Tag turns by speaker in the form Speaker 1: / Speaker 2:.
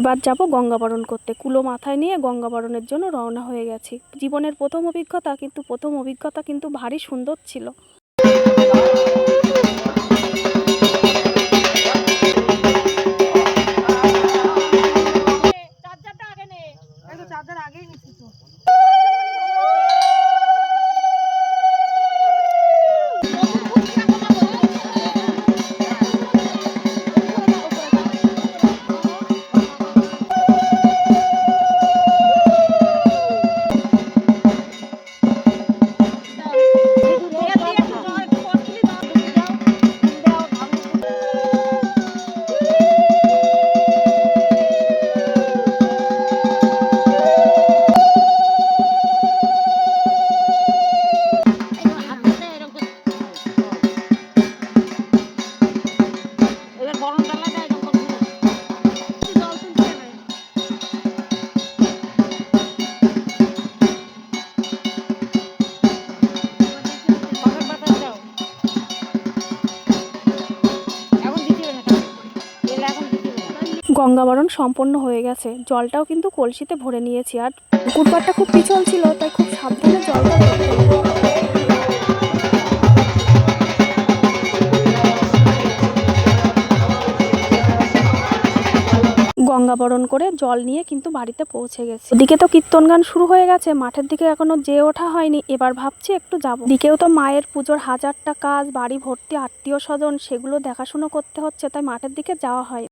Speaker 1: এবার যাব গঙ্গাবরণ করতে। কুলো মাথায় নিয়ে গঙ্গাবরণের জন্য রওনা হয়ে গেছি। জীবনের প্রথম অভিজ্ঞতা, কিন্তু প্রথম অভিজ্ঞতা কিন্তু ভারী সুন্দর ছিল। গঙ্গাবরণ সম্পন্ন হয়ে গেছে। জলটাও কিন্তু কলসিতে ভরে নিয়েছি। আর পুকুর পাড়টা খুব পিছল ছিল, তাই খুব সাবধানে জলটা ভরতে হবে। গঙ্গাবরণ করে জল নিয়ে কিন্তু বাড়িতে পৌঁছে গেছে। ওদিকে তো কীর্তন গান শুরু হয়ে গেছে, মাঠের দিকে এখনো যেয়ে ওঠা হয়নি। এবার ভাবছি একটু যাব। দিকেও তো মায়ের পুজোর হাজারটা কাজ, বাড়ি ভর্তি আত্মীয় স্বজন, সেগুলো দেখাশুনো করতে হচ্ছে, তাই মাঠের দিকে যাওয়া হয়।